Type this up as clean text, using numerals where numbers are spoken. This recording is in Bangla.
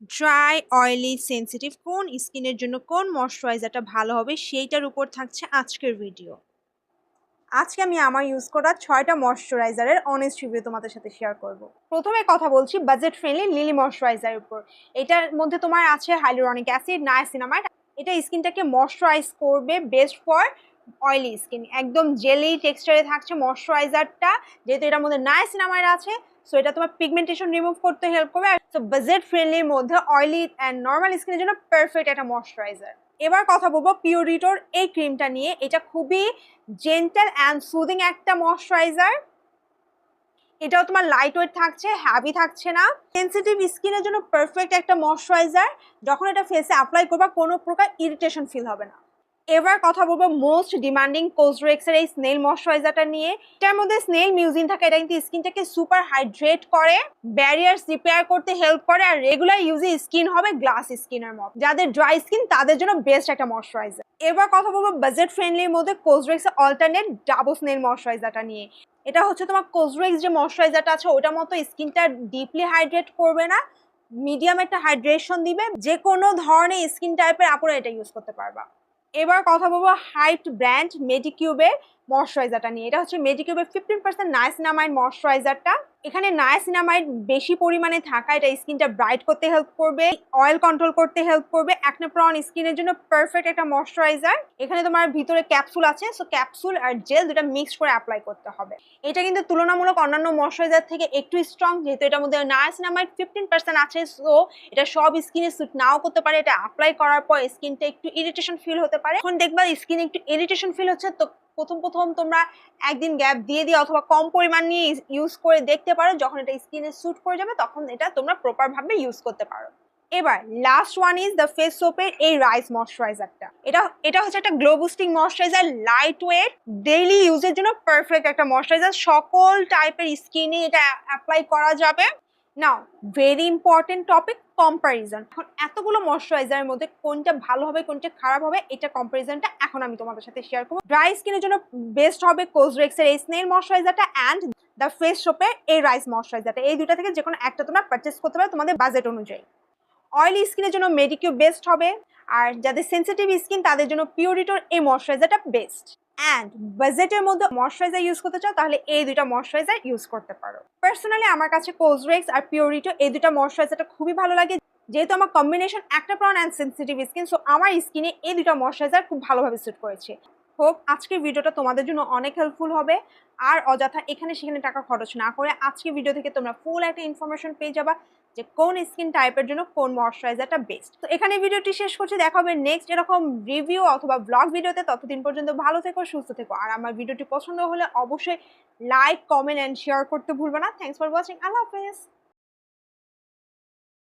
ড্রাই, অয়েলি, সেনসিটিভ কোন স্কিনের জন্য কোন ময়েশ্চারাইজারটা ভালো হবে সেইটার উপর থাকছে আজকের ভিডিও। আজকে আমি আমার ইউজ করা 6টা ময়েশ্চারাইজারের অনেস্ট রিভিউ তোমাদের সাথে শেয়ার করব। প্রথমে কথা বলছি বাজেট ফ্রেন্ডলি লিলি ময়েশ্চারাইজারের উপর। এটার মধ্যে তোমার আছে হাইলুরনিক অ্যাসিড, নায়াসিনামাইড। এটা স্কিনটাকে ময়েশ্চারাইজ করবে, বেস্ট ফর অয়েলি স্কিন। একদম জেলি টেক্সচারে থাকছে ময়েশ্চারাইজারটা, যেহেতু এটার মধ্যে নায়াসিনামাইড আছে, সো এটা তোমার পিগমেন্টেশন রিমুভ করতে হেল্প করবে। সো বাজেট ফ্রেন্ডলির মধ্যে অয়েলি অ্যান্ড নর্মাল স্কিনের জন্য পারফেক্ট একটা ময়েশ্চারাইজার। এবার কথা বলবো পিউরিটোর এই ক্রিমটা নিয়ে। এটা খুবই জেন্টাল অ্যান্ড সুদিং একটা ময়েশ্চারাইজার। এটাও তোমার লাইট ওয়েট থাকছে, হ্যাভি থাকছে না। সেনসিটিভ স্কিনের জন্য পারফেক্ট একটা ময়েশ্চারাইজার। যখন এটা ফেসে অ্যাপ্লাই করবা কোনো প্রকার ইরিটেশন ফিল হবে না। এবার কথা বলবো মোস্ট ডিমান্ডিং কোজরেক্সের এই স্নেল ময়েশ্চারাইজারটা নিয়ে। এটার মধ্যে স্নেল মিউজিন থাকে, এটা কিন্তু স্কিনটাকে সুপার হাইড্রেট করে, ব্যারিয়ার্স রিপেয়ার করতে হেল্প করে, আর রেগুলার ইউজে স্কিন হবে গ্লাস স্কিনের মতো। যাদের ড্রাই স্কিন তাদের জন্য বেস্ট একটা ময়েশ্চারাইজার। এবার কথা বলবো বাজেট ফ্রেন্ডলির মধ্যে কোজরেক্সের অল্টারনেট ডাবল স্নেল ময়েশ্চারাইজারটা নিয়ে। এটা হচ্ছে তোমার কোজরেক্স যে ময়েশ্চারাইজারটা আছে ওটার মতো স্কিনটা ডিপলি হাইড্রেট করবে না, মিডিয়াম একটা হাইড্রেশন দিবে। যে কোনো ধরনের স্কিন টাইপের আপুরা এটা ইউজ করতে পারবা। এবার কথা বলবো হাইপড ব্র্যান্ড মেডিকিউবের ময়েশ্চারাইজারটা নিয়ে। এটা হচ্ছে মেডিকিউবের 15% নায়াসিনামাইড ময়েশ্চারাইজারটা। এখানে নায়াসিনামাইড বেশি পরিমাণে থাকা, এটা স্কিনটা ব্রাইট করতে হেল্প করবে, অয়েল কন্ট্রোল করতে হেল্প করবে। অ্যাকনে প্রন স্কিনের জন্য পারফেক্ট একটা ময়েশ্চারাইজার। এখানে তোমার ভিতরে ক্যাপসুল আছে, সো ক্যাপসুল আর জেল দুটা মিক্স করে অ্যাপ্লাই করতে হবে। এটা কিন্তু তুলনামূলক অন্যান্য ময়েশ্চারাইজার থেকে একটু স্ট্রং, যেহেতু এটার মধ্যে নায়াসিনামাইড 15% আছে, সো এটা সব স্কিনে স্যুট নাও করতে পারে। এটা অ্যাপ্লাই করার পর স্কিনটা একটু ইরিটেশন ফিল হতে পারে। এখন দেখবা স্কিনে একটু ইরিটেশন ফিল হচ্ছে, তো প্রথম তোমরা একদিন গ্যাপ দিয়ে অথবা কম পরিমাণ নিয়ে ইউজ করে দেখতে পারো। যখন এটা স্কিনে স্যুট করে যাবে তখন এটা তোমরা প্রপার ভাবে ইউজ করতে পারো। এবার last one is the face সোপের এই রাইস ময়েশ্চারাইজারটা। এটা হচ্ছে একটা glow boosting moisturizer, lightweight, daily ইউজের জন্য পারফেক্ট একটা ময়েশ্চারাইজার। সকল টাইপের স্কিনে এটা অ্যাপ্লাই করা যাবে। নাও ভেরি ইম্পর্টেন্ট টপিক, কম্পারিজন। এখন এতগুলো ময়েশ্চারাইজারের মধ্যে কোনটা ভালো হবে কোনটা খারাপ হবে, এটা কম্পারিজনটা এখন আমি তোমাদের সাথে শেয়ার করবো। ড্রাই স্কিনের জন্য বেস্ট হবে কোজরেক্সের এই স্নেল ময়েশ্চারাইজারটা অ্যান্ড দ্য ফেস সোপের এই রাইস ময়েশ্চারাইজারটা। এই দুটা থেকে যে কোনো একটা তোমরা পারচেস করতে পারো তোমাদের বাজেট অনুযায়ী। অয়েলি স্কিনের জন্য মেডিকিউব বেস্ট হবে, আর যাদের সেনসিটিভ স্কিন তাদের জন্য পিউরিটোর এই ময়েশ্চারাইজারটা বেস্ট। অ্যান্ড বাজেটের মধ্যে ময়েশ্চারাইজার ইউজ করতে চাও তাহলে এই দুটা ময়েশ্চারাইজার ইউজ করতে পারো। পার্সোনালি আমার কাছে কোজরেক্স আর পিউরিটো এই দুটা ময়েশ্চারাইজারটা খুবই ভালো লাগে, যেহেতু আমার কম্বিনেশন একটা prawn and sensitive skin, so আমার স্কিনে এই দুটা ময়েশ্চারাইজার খুব ভালোভাবে স্যুট করেছে। হোপ আজকের ভিডিওটা তোমাদের জন্য অনেক হেল্পফুল হবে, আর অযথা এখানে সেখানে টাকা খরচ না করে আজকের ভিডিও থেকে তোমরা ফুল একটা ইনফরমেশন পেয়ে যাবা যে কোন স্কিন টাইপের জন্য কোন ময়েশ্চারাইজারটা বেস্ট। তো এখানে ভিডিওটি শেষ করছি, দেখা হবে নেক্সট এরকম রিভিউ অথবা ব্লগ ভিডিওতে। ততদিন পর্যন্ত ভালো থেকো, সুস্থ থেকো, আর আমার ভিডিওটি পছন্দ হলে অবশ্যই লাইক, কমেন্ট অ্যান্ড শেয়ার করতে ভুলবে না। থ্যাংকস ফর ওয়াচিং, আল্লাহ হাফেজ।